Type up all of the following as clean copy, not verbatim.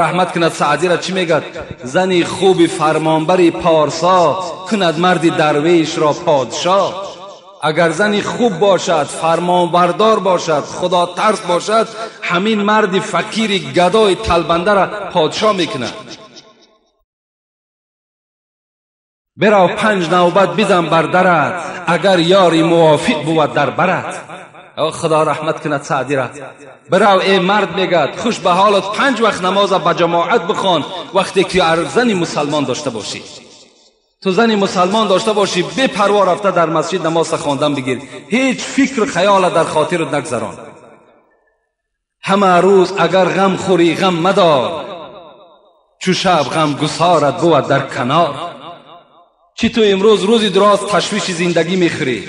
رحمت کند سعدی را چی میگد؟ زنی خوبی فرمانبری پارسا کند مردی درویش را پادشاه. اگر زنی خوب باشد، فرمانبردار باشد، خدا ترس باشد، همین مردی فقیری گدای تلبنده را پادشاه میکند. برو 5 نوبت بزن بر درت، اگر یاری موافق بود در برت. خدا رحمت کند سعدی را. برو ای مرد میگد خوش به حالت 5 وقت نماز به جماعت بخوان وقتی که زنی مسلمان داشته باشی. تو زنی مسلمان داشته باشی بی پروا رفته در مسجد نماز خواندن بگیر، هیچ فکر خیال در خاطرت نگذران. همه روز اگر غم خوری غم مدار، چو شب غم گسارت بود در کنار. چی تو امروز روزی دراز تشویش زندگی میخوری،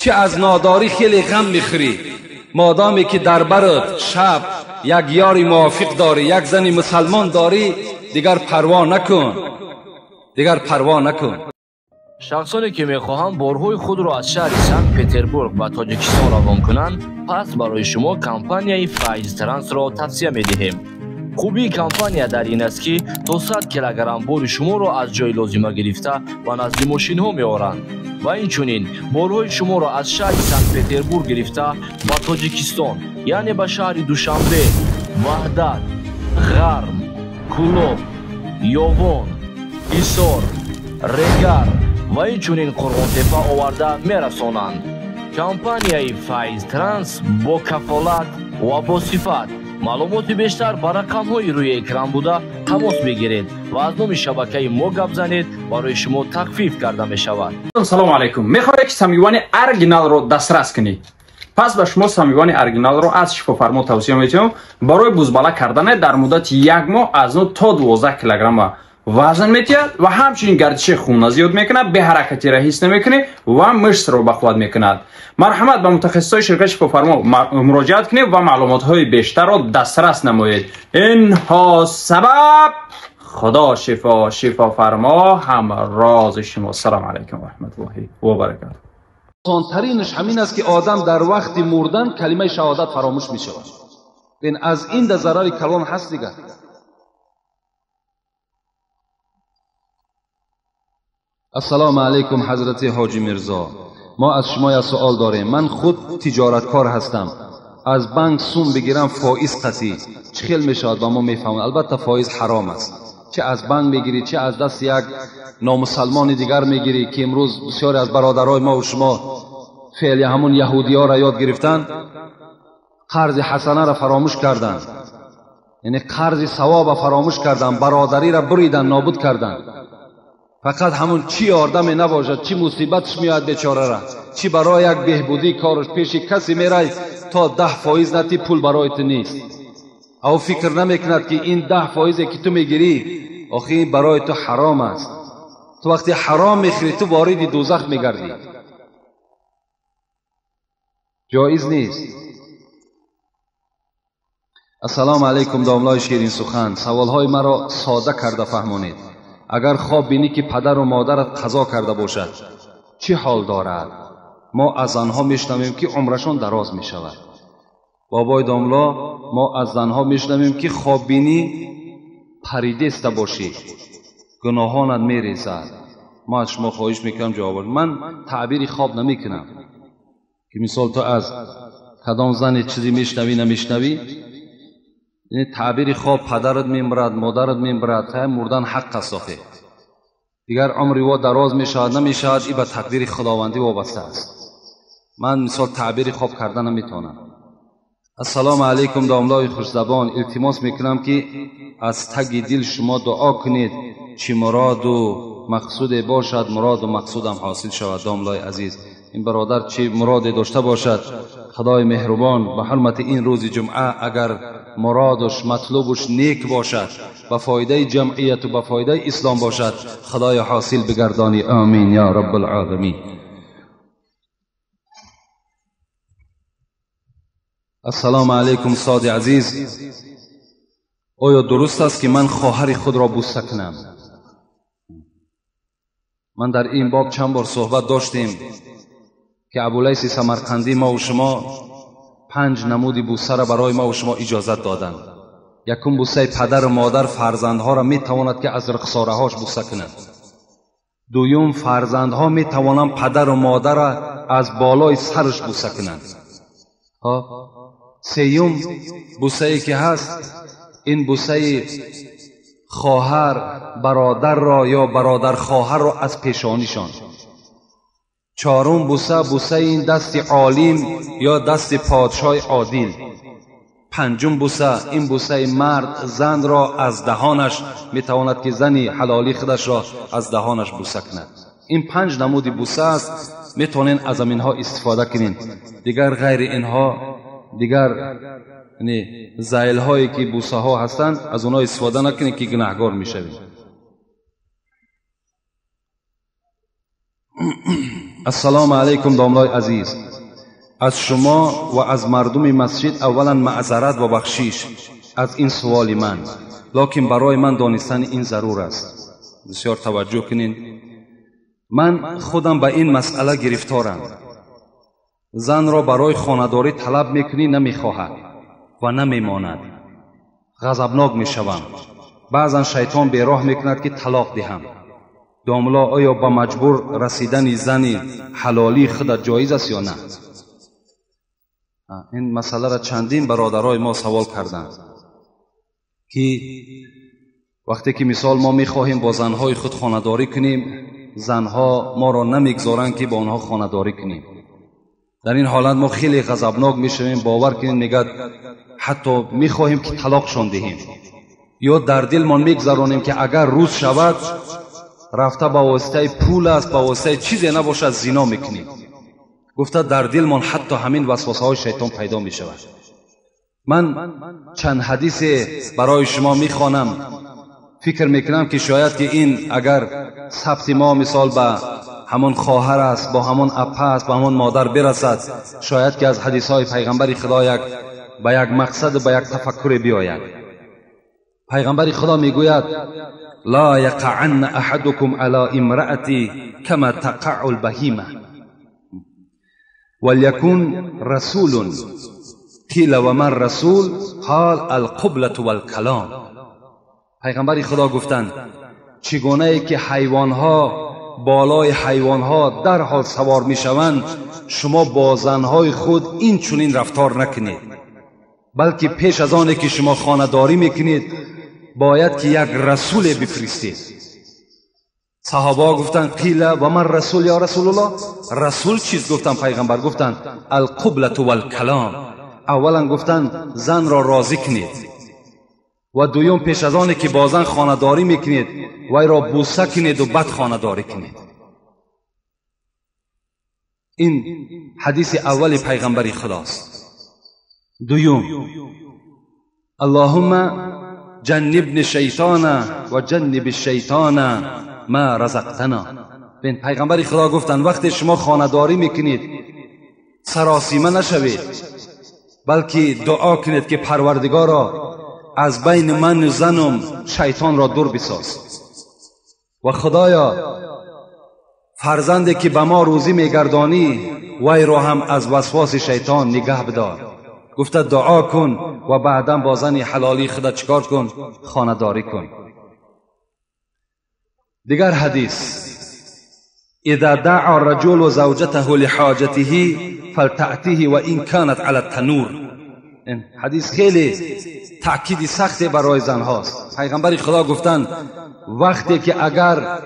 چی از ناداری خیلی غم میخوری، مادامی که در برت شب یک یاری موافق داری، یک زنی مسلمان داری، دیگر پروا نکن، دیگر پروا نکن. شخصانی که میخواهند بارهای خود را از شهر سنت پتربورگ و تاجیکستان روان کنند، پس برای شما کمپانی فیض ترانس را توصیه میدهیم. خوبی کمپانی در این است که تا 100 کیلوگرم بار شما را از جای لازمه گرفته و نزد ماشین ها میآورند و اینچنین بارهای شما را از شهر سنت پتربورگ گرفته و تاجیکستان، یعنی به شهر دوشنبه، وحدت، غرم، کلوب، یوون، ایسار، ریگر و اینچنین قرغنتپه آورده میرسانند. کمپانی فیض ترانس با کفالت و با صفت. معلومات بیشتر با رقم های روی اکران بوده تماس بگیرید و از نام شبکه ما گپ زنید، برای شما تخفیف کرده می شود. سلام علیکم. میخواهید که سمیوان ارگینال رو دسترس کنید؟ پس به شما سمیوان ارگینال رو از شفافرما توصیه میکنم برای بزباله کردن در مدت 1 ماه از 9 تا 12 کیلوگرم وزن میتید و همچنین گردش خون زیاد میکنه، به حرکتی را حس نمیکنه و مشت رو به خود میکند. مرحمت به متخصصای شرکت شفافرما مراجعت کنید و معلومات های بیشتر را دسترس نمایید. اینها سبب خدا شفافرما هم راز شما. سلام علیکم و رحمت الله و برکاته. آسان‌ترینش همین است که آدم در وقت مردن کلمه شهادت فراموش می شود. بین از این در ضرر کلان هست دیگر. السلام علیکم حضرت حاجی مرزا، ما از شما یک سوال داریم. من خود تجارتکار هستم، از بانک سوم بگیرم فائز قطعی چه خیل می شود؟ با ما میفهمید البته فائز حرام است، چه از بانک میگیری چه از دست یک نامسلمان دیگر میگیری که امروز بسیاری از برادرای ما و شما فعلی همون یهودی ها را یاد گرفتن، قرض حسنه را فراموش کردن، یعنی قرض ثواب را فراموش کردن، برادری را بریدن، نابود کردن. فقط همون چی آدمی نباشد، چی مصیبتش میاد بیچاره را، چی برای یک بهبودی کارش پیش کسی میره تا 10% نتی پول برایت نیست، او فکر نمیکند که این 10% که تو میگیری آخه برای تو حرام است. تو وقتی حرام میخوری تو وارد دوزخ میگردی، جایز نیست. السلام علیکم داملای شیرین سخن، سوالهای مرا ساده کرده فهمانید. اگر خواب بینی که پدر و مادرت قضا کرده باشد چه حال دارد؟ ما از آنها میشنویم که عمرشان دراز میشود. بابای داملا، ما از زنها میشنویم که خواب بینی پریدسته باشی گناهانت میریزد. ما از شما خواهش میکنم جواب. من تعبیر خواب نمیکنم که مثال تو از کدام زن چیزی میشنوی نمیشنوی، یعنی تعبیر خواب پدرت میمرد مادرت میمرد، مردن حق است، دیگر عمری و دراز میشود نمیشود، این به تقدیر خداوندی وابسته است. من مثال تعبیر خواب کردن نمیتونم. السلام علیکم داملای خوشزبان، التماس میکنم که از تگ دل شما دعا کنید چی مراد و مقصود باشد، مراد و مقصودم حاصل شود. داملای عزیز، این برادر چی مراد داشته باشد، خدای مهربان به حرمت این روز جمعه اگر مرادش مطلوبش نیک باشد، به فایده جمعیت و به فایده اسلام باشد، خدای حاصل بگردانی. آمین یا رب العالمین. السلام علیکم سادی عزیز، آیا درست است که من خواهر خود را بوسه کنم؟ من در این باب چند بار صحبت داشتیم که ابولیث سمرقندی ما و شما 5 نمودی بوسه را برای ما و شما اجازت دادند. یکم بوسه پدر و مادر فرزندها را می تواند که از رخسارهاش بوسه کند. دویم فرزندها می توانند پدر و مادر را از بالای سرش بوسه کنند. سیوم بوسه ای که هست این بوسه خواهر برادر را یا برادر خواهر را از پیشانیشان. چهارم بوسه این دست عالم یا دست پادشاه عادل. پنجم بوسه این بوسه مرد زن را از دهانش میتواند که زنی حلالی خودش را از دهانش بوسه کند. این 5 نمود بوسه است، میتونین از اینها استفاده کنین. دیگر غیر اینها دیگر یعنی زایل هایی که بوسه ها هستند از اونها استفاده نکنین که گناهگار میشوید. السلام علیکم داملای عزیز، از شما و از مردم مسجد اولا معذرت و بخشش از این سوال من، لکن برای من دانستن این ضرور است. بسیار توجه کنین. من خودم به این مسئله گرفتارم. زن را برای خانه‌داری طلب میکنی، نمیخواهد و نمیماند. غضبناک میشوم. بعضا شیطان بیراه میکند که طلاق دهم. داملا آیا با مجبور رسیدن زنی حلالی خود جایز است یا نه؟ این مسئله را چندین برادرای ما سوال کردند که وقتی که مثال ما میخواهیم با زنهای خود خانه‌داری کنیم، زنها ما را نمیگذارند که با آنها خانه‌داری کنیم. در این حالت ما خیلی غضبناک میشویم. باور کنیم میگد حتی میخواهیم که طلاقشان دهیم، یا در دلمان میگذرانیم که اگر روز شود رفته با واسطه پول است، با واسطه چیزی نباشد زنا میکنیم. گفته در دلمان حتی همین وسوسه های شیطان پیدا میشود. من چند حدیث برای شما میخوانم. فکر میکنم که شاید که این اگر ثبت ما مثال به همون خواهر است، با همون اپه است، با همون مادر برسد، شاید که از حدیث های پیغمبر خدا به یک مقصد، به یک تفکر بیاید. پیغمبر خدا میگوید لا یقعن احدکم علی امرأتی کما تقع البهیمه وليكن رسول قیل و من رسول قال القبلة والکلام. پیغمبر خدا گفتند چگونه ای که حیوانها بالای حیوانها در حال سوار می شوند، شما با زنهای خود این چنین رفتار نکنید، بلکه پیش از آنی که شما خانه‌داری میکنید باید که یک رسول بفرستید. صحابه گفتند قیل و من رسول یا رسول الله. رسول چیز گفتن پیغمبر؟ گفتند القبلة والکلام. اولا گفتند زن را راضی کنید و دویم پیش از آنی که با زن خانه‌داری میکنید وی را بوسه کنید و بعد خانه‌داری کنید. این حدیث اول پیغمبر خداست. دویم اللهم جنبنی شیطان و جنب الشیطان ما رزقتنا. بین پیغمبر خدا گفتند وقتی شما خانه‌داری میکنید سراسیمه نشوید، بلکه دعا کنید که پروردگارا از بین من و زنم شیطان را دور بساز و خدایا فرزندی که به ما روزی میگردانی وی را هم از وسواس شیطان نگه بدار. گفته دعا کن و بعدا با زن حلالی خدا چکار کن؟ خانه‌داری کن. دیگر حدیث اذا دعا الرجل زوجته لحاجته فلتأته و این كانت على التنور. این حدیث خیلی تأکید سخت برای زن هاست. پیغمبر خدا گفتند وقتی که اگر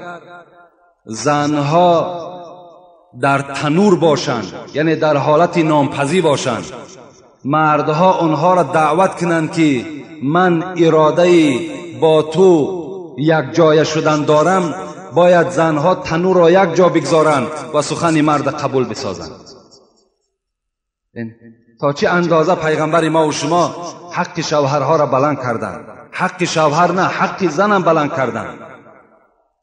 زنها در تنور باشند، یعنی در حالت نامپزی باشند، مردها آنها را دعوت کنند که من اراده با تو یک جای شدن دارم، باید زنها تنور را یک جا بگذارند و سخن مرد قبول بسازند. تا چه اندازه پیغمبر ما و شما حق شوهرها را بلند کردند. حق شوهر نه، حق زنم بلند کردند،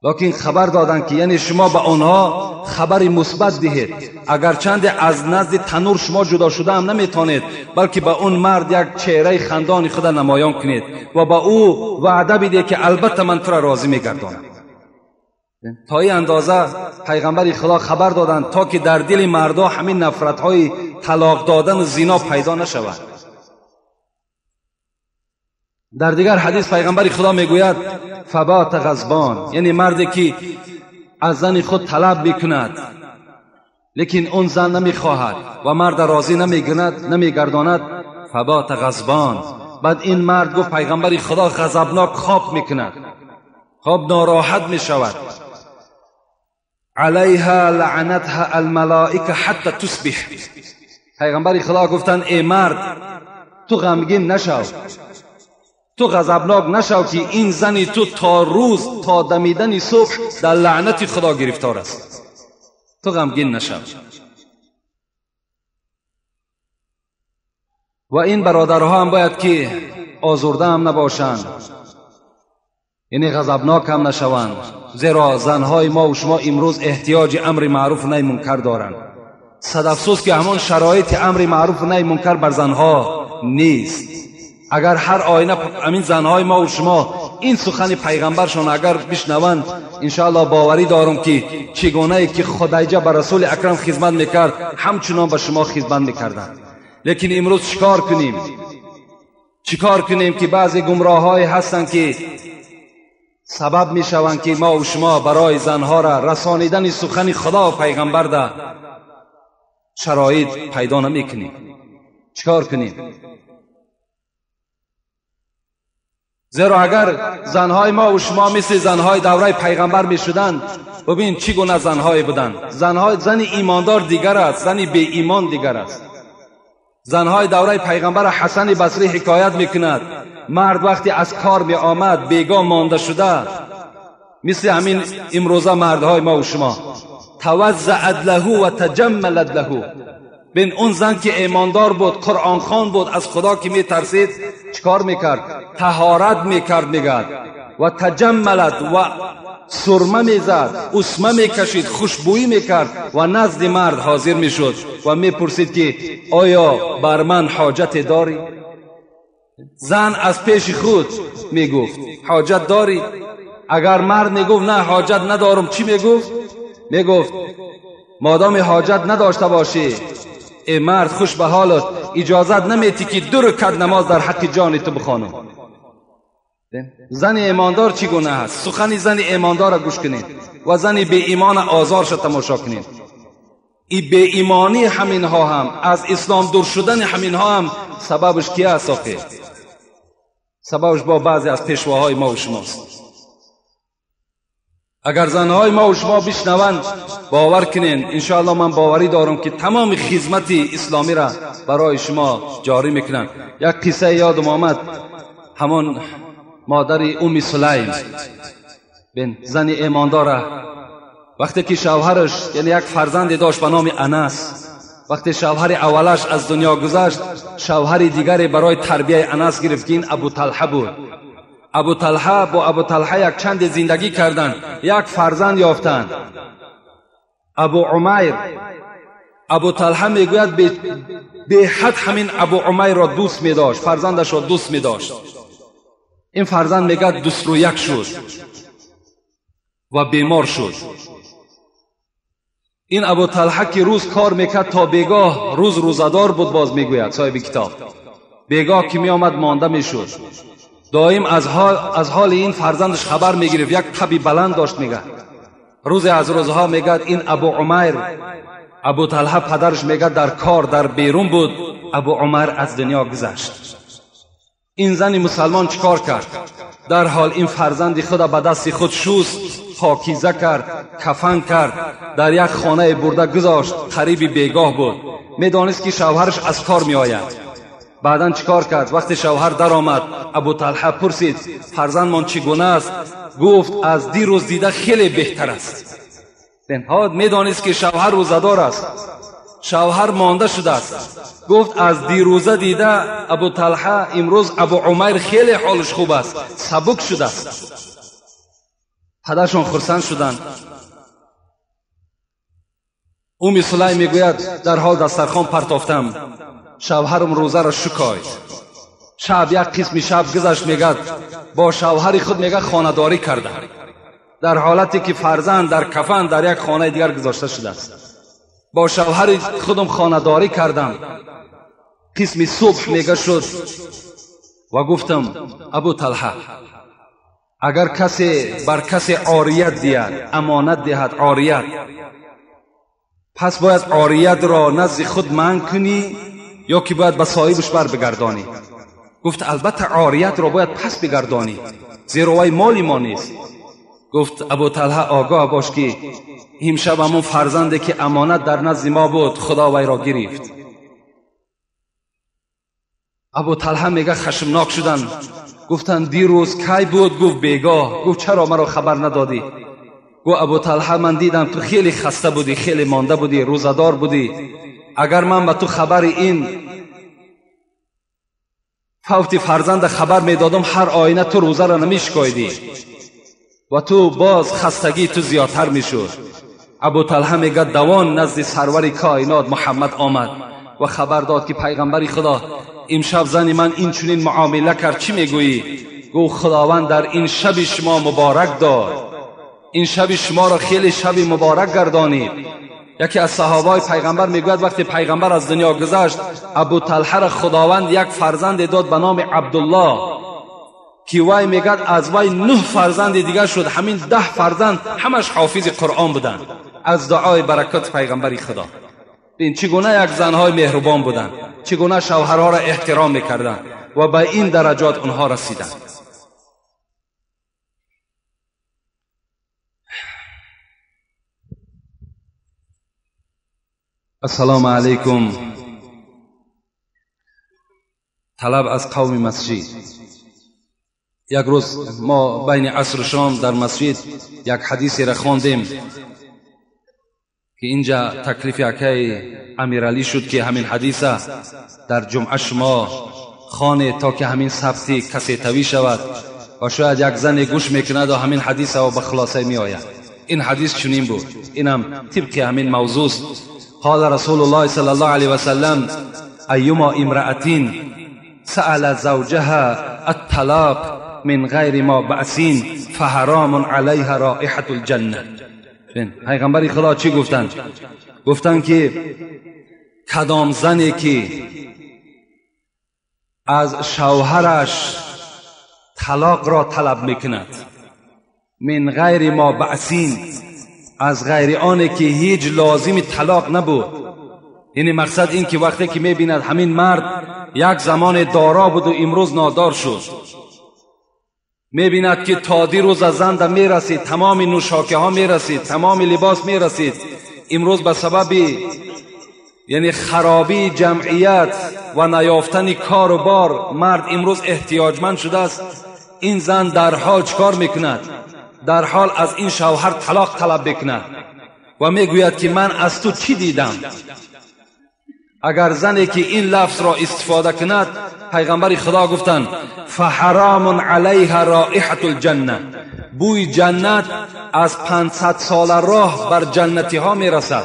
لکن خبر دادند که یعنی شما به آنها خبر مثبت دهید. اگرچند از نزد تنور شما جدا شده هم نمیتونید، بلکه به اون مرد یک چهره خندان خود نمایان کنید و با او وعده بدید که البته من تو را راضی میگردانم. تا این اندازه پیغمبر خدا خبر دادند تا که در دل مردا همین نفرت های طلاق دادن و زنا پیدا نشود. در دیگر حدیث پیغمبر خدا میگوید فبات غضبان، یعنی مردی که از زن خود طلب میکند لیکن اون زن نمیخواهد و مرد راضی نمیگرداند، فبات غضبان. بعد این مرد گفت پیغمبر خدا غضبناک خواب میکند، خواب ناراحت میشود. علیها لعنتها الملائکه حتی تصبح. پیغمبر خدا گفتند ای مرد تو غمگین نشو، تو غضبناک نشو که این زنی تو تا روز تا دمیدن صبح در لعنت خدا گرفتار است. تو غمگین نشو. و این برادرها هم باید که آزرده هم نباشند، یعنی غضبناک هم نشوند، زیرا زنهای ما و شما امروز احتیاج امر معروف و نهی منکر دارند. صد افسوس که همان شرایط امر معروف و نهی منکر بر زنها نیست. اگر هر آینه همین زنهای ما و شما این سخن پیغمبرشون اگر بشنوند، انشاءالله باوری دارم که چگونه که خدیجه بر رسول اکرم خدمت میکرد همچنان به شما خدمت میکردند. لیکن امروز چیکار کنیم که بعضی گمراه‌های هستند که سبب میشوند که ما و شما برای زنها را رسانیدن سخن خدا و پیغمبر در شرایط پیدا نمیکنیم. چیکار کنیم؟ زیرا اگر زنهای ما و شما مثل زنهای دوره پیغمبر میشدند، ببین چی گونه زنهای بودند. زن ایماندار دیگر است، زن بی ایمان دیگر است. زنهای دوره پیغمبر حسن بصری حکایت میکند مرد وقتی از کار می آمد بیگاه مانده شده، مثل همین امروزه مردهای ما و شما، توزعت له و تجملت له. بین اون زن که ایماندار بود، قرآن خوان بود، از خدا که می ترسید، چکار میکرد؟ طهارت میکرد میگد و تجملت و سرمه میزد، اسمه میکشید، خوشبویی میکرد و نزد مرد حاضر میشد و میپرسید که آیا بر من حاجت داری؟ زن از پیش خود میگفت حاجت داری؟ اگر مرد میگفت نه حاجت ندارم، چی میگفت؟ میگفت مادام حاجت نداشته باشی ای مرد خوش به حالت، اجازت نمیتی که 2 رکعت نماز در حق جان تو بخوانم. زن ایماندار چی گونه است؟ سخن زن ایماندار را گوش کنید و زن بی ایمان آزارش تماشا کنید. این بی ایمانی همینها هم، از اسلام دور شدن همینها هم سببش کی است آخه؟ سببش با بعضی از پیشواهای ما و شماست. اگر زنهای ما و شما بشنوند باور کنین، انشاءالله من باوری دارم که تمام خدمت اسلامی را برای شما جاری میکنن. یک قصه یادم آمد، همون مادر ام سلیم بن زن ایمانداره، وقتی که شوهرش یعنی یک فرزند داشت به نام انس، وقتی شوهر اولش از دنیا گذشت، شوهر دیگری برای تربیت انس گرفت که این ابو طلحه بود. ابو طلحه یک چند زندگی کردند، یک فرزند یافتند، ابو عمیر. ابو طلحه میگوید به حد همین ابو عمیر را دوست می داشت، فرزندش را دوست می داشت. این فرزند میگه دوست رو یک شد و بیمار شد. این ابو طلحه که روز کار میکرد تا بیگاه، روز روزدار بود، باز میگوید صاحب کتاب، بیگاه که می آمد مانده میشد. دائم از حال این فرزندش خبر میگرفت. یک تبی بلند داشت میگه. روز از روزها میگه این ابو عمیر، ابو طلحه پدرش میگه در کار در بیرون بود، ابو عمیر از دنیا گذشت. این زن مسلمان چیکار کرد؟ در حال این فرزند خود به دست خود شست، پاکیزه کرد، کفن کرد، در یک خانه برده گذاشت. قریب بیگاه بود، میدانست که شوهرش از کار می آید. بعدن چیکار کرد؟ وقتی شوهر در آمد، ابو طلحه پرسید فرزندمان چگونه است؟ گفت از دیروز دیده خیلی بهتر است. میدانست که شوهر روزدار است، شوهر مانده شده است. گفت از دیروزه دیده ابو طلحه امروز ابو عمیر خیلی حالش خوب است، سبک شده است. پدرشون خرسند شدند. ام سلیم میگوید در حال دسترخوان پرتافتم، شوهرم روزه را شکاید. شب یک قسم شب گذشت، میگه با شوهر خود میگه خانه‌داری کرده، در حالتی که فرزند در کفن در یک خانه دیگر گذاشته شده است. با شوهر خودم خانه‌داری کردم. قسم صبح میگه شد و گفتم ابو طلحه اگر کسی بر کسی عاریت دهد، امانت دهد، عاریت، پس باید عاریت را نزد خود منع کنی یا که باید به صاحبش بر بگردانی؟ گفت البته عاریت را باید پس بگردانی، زیرا وی مالی ما نیست. گفت ابو طلحه آگاه باش که امشب همون فرزنده که امانت در نزد ما بود خدا وی را گرفت. ابو طلحه میگه خشمناک شدن، گفتن دیروز کی بود؟ گفت بیگاه. گفت چرا مرا خبر ندادی؟ گفت ابو طلحه من دیدم تو خیلی خسته بودی، خیلی مانده بودی، روزدار بودی. اگر من به تو خبر این فوت فرزند خبر میدادم هر آینه تو روزه را نمیشکایدی و تو باز خستگی تو زیادتر میشد. ابو طلحه میگه دوان نزد سرور کائنات محمد آمد و خبر داد که پیغمبر خدا امشب زن من این چنین معامله کرد، چی میگویی؟ گفت خداوند در این شب شما مبارک داد، این شب شما را خیلی شب مبارک گردانید. یکی از صحابای پیغمبر میگوید وقتی پیغمبر از دنیا گذشت ابو طلحه را خداوند یک فرزند داد به نام عبدالله که وی میگد از وی 9 فرزند دیگر شد. همین 10 فرزند همش حافظ قرآن بودند از دعای برکات پیغمبر خدا. این چگونه یک زنهای مهربان بودند، چگونه شوهرها را احترام میکردند و به این درجات اونها رسیدند. السلام علیکم. طلب از قوم مسجد. یک روز ما بین عصر و شام در مسجد یک حدیثی را خواندیم که اینجا تکلیف یکی امیرعلی شد که همین حدیث در جمعه شما خانه تا که همین ثبتی کسی توی شود و شاید یک زن گوش میکند و همین حدیث و به خلاصه می آید. این حدیث چنین بود، اینم طبق همین موضوع است. قال رسول الله صلی الله علیه و سلم ایما امرأة سأل زوجها الطلاق من غیر ما بأسین فحرام علیها رائحة الجنه. پیغمبر خدا چی گفتند؟ گفتند که کدام زنی که از شوهرش طلاق را طلب میکند من غیر ما بأسین، از غیر آنه که هیچ لازم طلاق نبود، یعنی مقصد این که وقتی که میبیند همین مرد یک زمان دارا بود و امروز نادار شد، میبیند که تا دیروز از زنده میرسید، تمام نوشاکه ها میرسید، تمام لباس میرسید، امروز به سبب یعنی خرابی جمعیت و نیافتن کار و بار مرد امروز احتیاجمند شده است. این زن در حال چکار میکند؟ در حال از این شوهر طلاق طلب بکند و میگوید که من از تو چی دیدم؟ اگر زنی که این لفظ را استفاده کند، پیغمبر خدا گفتند فحرام علیها رائحة الجنه، بوی جنت از 500 سال راه بر جنتی ها میرسد.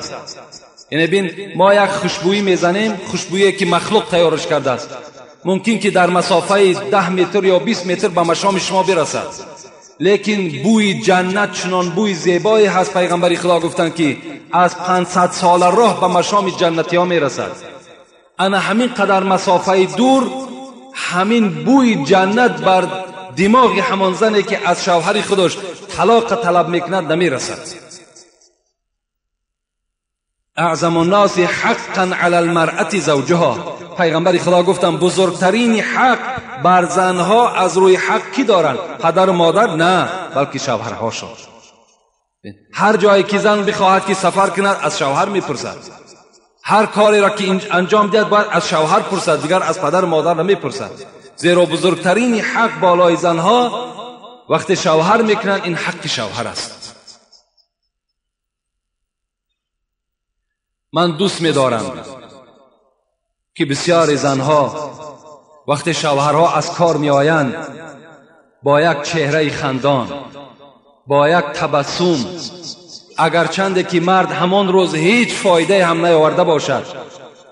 یعنی بین ما یک خوشبویی میزنیم، خوشبویی که مخلوق تیارش کرده است، ممکن که در مسافه 10 متر یا 20 متر به مشام شما برسد، لیکن بوی جنت چنان بوی زیبایی هست پیغمبر خدا گفتند که از 500 سال راه به مشام جنتی ها میرسد. انا همین قدر مسافه دور همین بوی جنت بر دماغ همان زنی که از شوهر خودش طلاق طلب میکند نمیرسد. اعظم الناس حقا علی المرأة زوجها، پیغمبر خدا گفتن بزرگترین حق بر زنها از روی حق کی دارن؟ پدر و مادر؟ نه، بلکه شوهرهاشون. هر جایی که زن بخواهد که سفر کند از شوهر میپرسد، هر کاری را که انجام دهد باید از شوهر پرسد، دیگر از پدر و مادر نمیپرسد، زیرا بزرگترین حق بالای زنها وقتی شوهر میکنند این حق شوهر است. من دوست می‌دارم که بسیار زنها وقتی شوهرها از کار می‌آیند با یک چهره خندان، با یک تبسم، اگرچند که مرد همان روز هیچ فایده هم نیاورده باشد،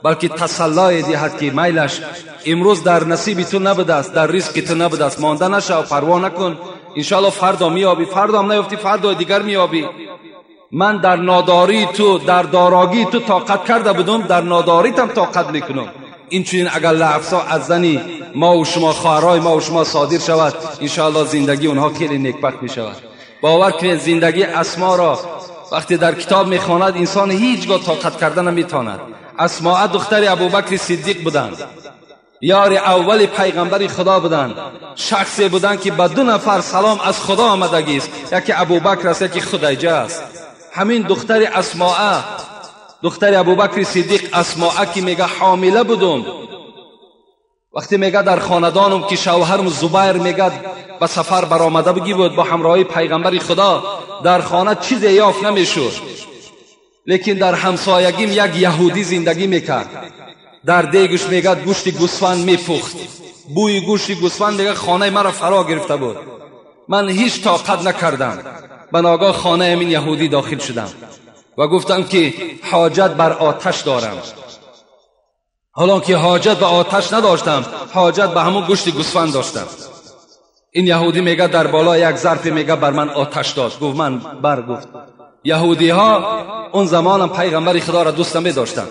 بلکه تسلی دهد که میلش امروز در نصیب تو نبوده است، در رزق تو نبوده است، مانده نشو، پروا نکن، انشالله فردا میابی، فردا هم نیافتی فردا دیگر میابی. من در ناداری تو، در داراگی تو طاقت کرده بودم، در ناداریتم طاقت میکنم. این چنین اگر لفظا از زنی ما و شما خواهرای ما و شما صادر شود، انشاءالله زندگی اونها خیلی نیکبخت می شود. باور کنید زندگی اسما را وقتی در کتاب میخواند انسان هیچگاه طاقت کردن نمیتواند. اسماء دختر ابوبکر صدیق بودند، یار اول پیغمبر خدا بودند، شخصی بودند که به 2 نفر سلام از خدا آمدگی است، یکی ابوبکر است یکی خدیجه است. همین دختر اسماء، دختر ابوبکر صدیق اسماء که میگه حامله بودم، وقتی میگه در خاندانم که شوهرم زبیر میگه به سفر برآمده بگی بود با همراهی پیغمبر خدا، در خانه چیزی یافت نمیشد، لیکن در همسایگیم یک یهودی زندگی میکرد. در دیگش میگه گوشت گوسفند میپخت، بوی گوشت گوسفند میگه خانه مرا فرا گرفته بود. من هیچ طاقت نکردم، به ناگاه خانه این یهودی داخل شدم و گفتم که حاجت بر آتش دارم. حالا که حاجت به آتش نداشتم، حاجت به همون گوشت گوسفند داشتم. این یهودی میگه در بالا یک ظرف میگه بر من آتش داد. گفت من گفت یهودی ها اون زمان هم پیغمبر خدا را دوست نمی داشتند،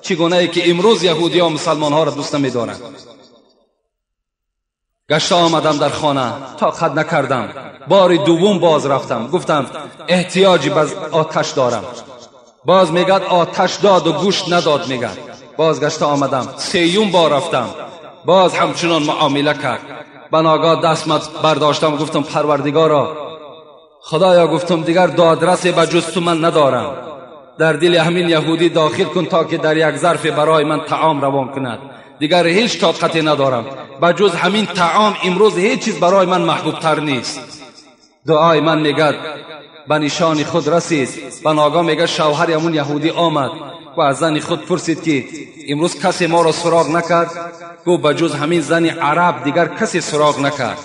چگونه ای که امروز یهودی ها مسلمان ها را دوست نمی دارند. گشته آمدم در خانه، طاقت نکردم. بار دوم باز رفتم، گفتم احتیاجی به آتش دارم. باز میگه آتش داد و گوشت نداد. میگه باز گشته آمدم، 3م بار رفتم، باز همچنان معامله کرد. بناگاه دستم برداشتم، گفتم پروردگارا خدایا، گفتم دیگر دادرسی به جز تو من ندارم، در دل همین یهودی داخل کن تا که در یک ظرف برای من طعام روان کند. دیگر هیچ طاقتی ندارم، به جز همین طعام امروز هیچ چیز برای من محبوب تر نیست. دعای من میگه به نشان خود رسید. بناگاه میگه شوهر همون یهودی آمد و از زن خود پرسید که امروز کسی ما را سراغ نکرد؟ گفت به جز همین زن عرب دیگر کسی سراغ نکرد.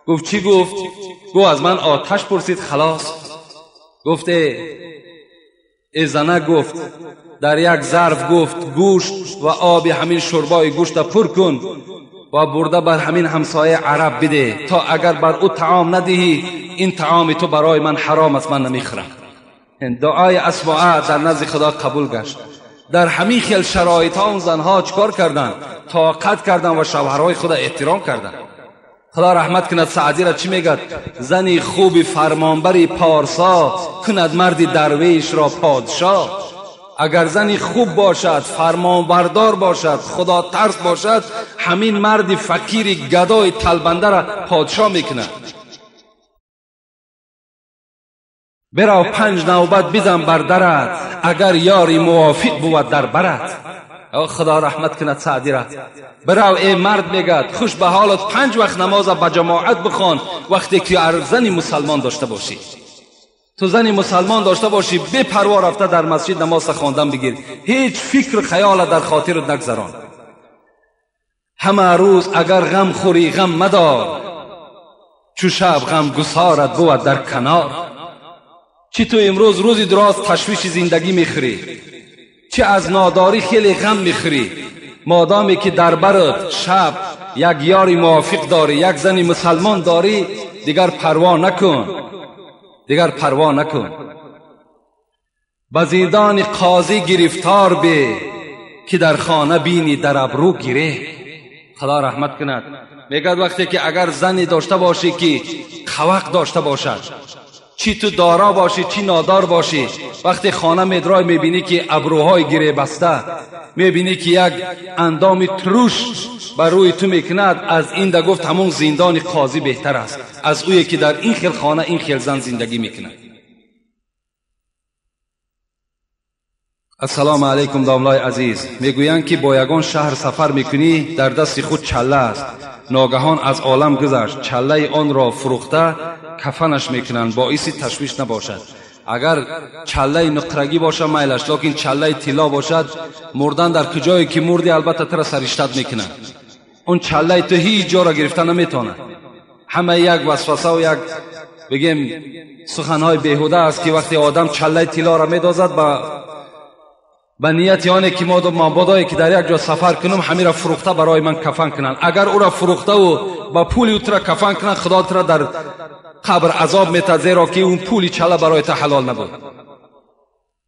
گفت چی گفت؟ گفت از من آتش پرسید خلاص. گفت ای زنه، گفت در یک ظرف گفت گوشت و آب همین شوربای گوشت پر کن و برده بر همین همسایه عرب بده، تا اگر بر او طعام ندهی این طعام تو برای من حرام است، من نمیخورم. دعای اسماء در نزد خدا قبول گشت. در همین خیل شرایط ها اون زنها چکار کردند؟ طاقت کردند و شوهرهای خدا احترام کردند. خدا رحمت کند سعدی را چی میگد؟ زنی خوب فرمانبری پارسا کند مرد درویش را پادشاه. اگر زنی خوب باشد، فرمانبردار باشد، خدا ترس باشد، همین مرد فقیر گدای تلبنده را پادشاه میکند. برو 5 نوبت بزن بر درت، اگر یاری موافق بود در برت. خدا رحمت کند سعدی را. برو ای مرد میگد خوش به حالت 5 وقت نماز با جماعت بخوان، وقتی که زنی مسلمان داشته باشی. تو زنی مسلمان داشته باشی، بی پروا رفته در مسجد نماز خواندن بگیر، هیچ فکر خیال در خاطرت نگذران. همه روز اگر غم خوری غم مدار، چو شب غم گسارت بود در کنار. چی تو امروز روزی دراز تشویش زندگی میخوری، چه از ناداری خیلی غم میخوری، مادامی که در برت شب یک یاری موافق داری، یک زنی مسلمان داری، دیگر پروا نکن، دیگر پروا نکن. به زندان قاضی گرفتار به، که در خانه بینی در ابرو گیره. خدا رحمت کند. میگه وقتی که اگر زنی داشته باشی که خوق داشته باشد، چی تو دارا باشی چی نادار باشی، وقتی خانه میدرای میبینی که ابروهای گیره بسته، میبینی که یک اندام تروش بر روی تو میکند، از این ده گفت همون زندان قاضی بهتر است از اویی که در این خیل خانه این خیل زن زندگی میکند. السلام علیکم داملای عزیز. میگویند که با یگان شهر سفر میکنی، در دست خود چله است، ناگهان از عالم گذشت، چله آن را فروخته کفنش میکنند، باعث تشویش نباشد. اگر چله نقرگی باشد میلش، لیکن چله طلا باشد، مردن در کجایی که مردی البته تر سرشتت میکنند. اون چله تو هیچ جا را گرفتن نمیتونه. همه یک وسوسه و یک بگیم سخنهای بیهوده است که وقتی آدم چله طلا را میدازد به نیت یعنی که ما بادایی که در یک جا سفر کنم همین را فروخته برای من کفن کنن. اگر او را فروخته و با پولی او را کفن کنن، خدا تو را در قبر عذاب میته، زیرا که اون پولی چله برای تو حلال نبود.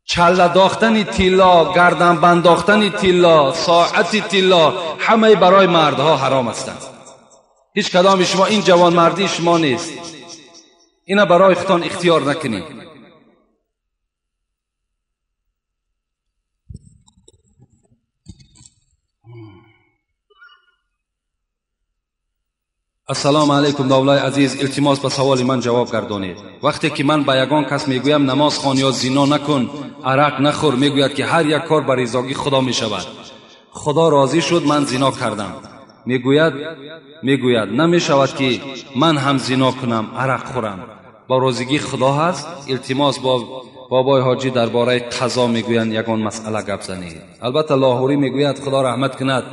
چله داختن تیلا، گردن بنداختن تیلا، ساعت تیلا، همه برای مردها حرام هستند. هیچ کدام شما این جوان مردی شما نیست. اینا برای خودتان اختیار نکنید. السلام علیکم دولای عزیز، التماس به سوال من جواب گردانید. وقتی که من به یگان کس میگویم نماز خوان یا زنا نکن، عرق نخور، میگوید که هر یک کار بر رضای خدا میشود. خدا راضی شد من زنا کردم. میگوید نمیشود که من هم زنا کنم، عرق خورم. با رضایت خدا هست. التماس با بابای حاجی درباره قضا میگویند یگان مسئله گپ زنید. البته لاهوری میگوید خدا رحمت کند،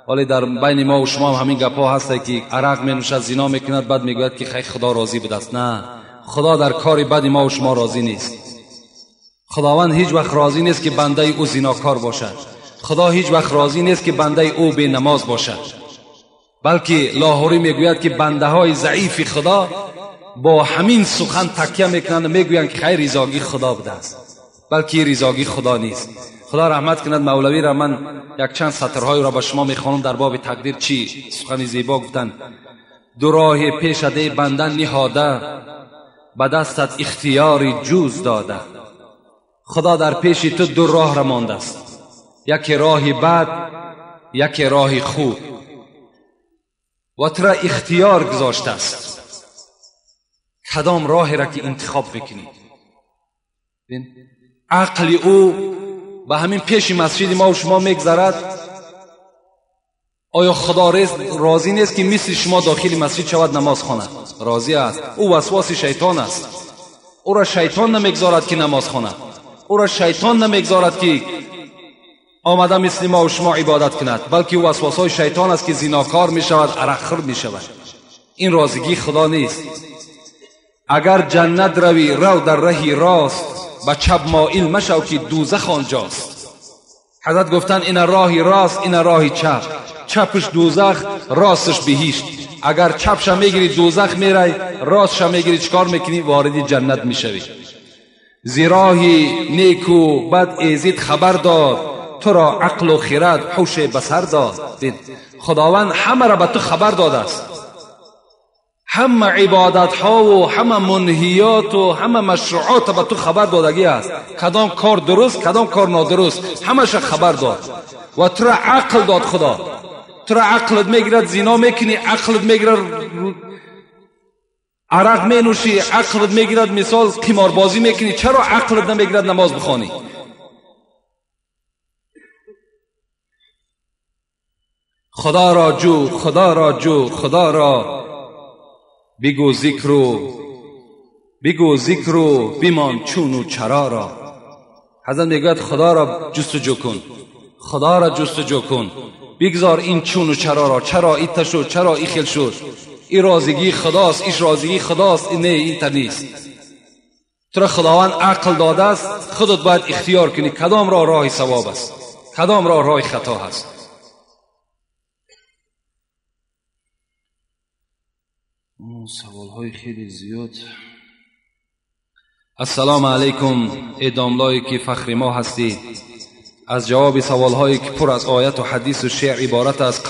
ولی در بین ما و شما هم همین گپا هست که عرق می نوشد، زنا میکند، بعد میگوید که خیلی خدا راضی بوده است. نه، خدا در کار بد ما و شما راضی نیست. خداوند هیچ وقت راضی نیست که بنده او زناکار باشد. خدا هیچ وقت راضی نیست که بنده او بی نماز باشد. بلکه لاهوری میگوید که بنده های ضعیف خدا با همین سخن تکیه میکنند، میگویند که خیر رضای خدا بوده است، بلکه رضای خدا نیست. خدا رحمت کند مولوی را من یک چند سطرهای را به شما میخوانم در باب تقدیر. چی سخن زیبا گفتند. دو راه پیش ده بندن نهاده، به دستت اختیاری جوز داده. خدا در پیش تو دو راه را مانده است، یکی راه بد، یکی راه خوب، و تو را اختیار گذاشته است کدام راه را که انتخاب بکنی. عقل او به همین پیش مسجد ما و شما میگذرد. آیا خدا راضی نیست که مثل شما داخل مسجد شود نماز خواند؟ راضی است. او وسواس شیطان است. او را شیطان نمیگذارد که نماز خواند. او را شیطان نمیگذارد که آمده مثل ما و شما عبادت کند، بلکه او وسواسهای شیطان است که زناکار می شود، عرق خور می شود. این راضی خدا نیست. اگر جنت روی رو در راه راست، به چپ مائل مشو که دوزخ آنجاست. حضرت گفتن این راه راست، این راه چپ. چپش دوزخ، راستش بهشت. اگر چپش میگیری دوزخ میری، راستش میگیری چیکار میکنی؟ وارد جنت میشوی. زیراهی نیکو بد ایزید خبر داد، تو را عقل و خرد هوش بصر داد. خداوند همه را به تو خبر داده است. همه عبادت ها و همه منهیات و همه مشروعات به تو خبر دادگی است. کدام کار درست، کدام کار نادرست، همش خبر داد. و تو را عقل داد خدا. تو را عقلت میگیرد زنا میکنی، عقلت میگیرد عرق مینوشی، عقلت میگیرد مثال قماربازی میکنی. چرا عقلت نمیگیرد نماز بخوانی؟ خدا را جو، خدا را جو، خدا را بگو ذکر و بیمان چون و چرا را. حضرت میگوید خدا را جستجو کن، خدا را جستجو کن، بگذار این چون و چرا را. چرا ایت شد، چرا ای خیل شد؟ این رازگی خداست، ایش رازگی خداست. این نه، این تا نیست. تو را خداوند عقل داده است، خودت باید اختیار کنی کدام را راه ثواب است، کدام را راه خطا است. سوال های خیلی زیاد. السلام علیکم ای داملایی که فخر ما هستی. از جواب سوال هایی که پر از آیت و حدیث و شعر عبارت است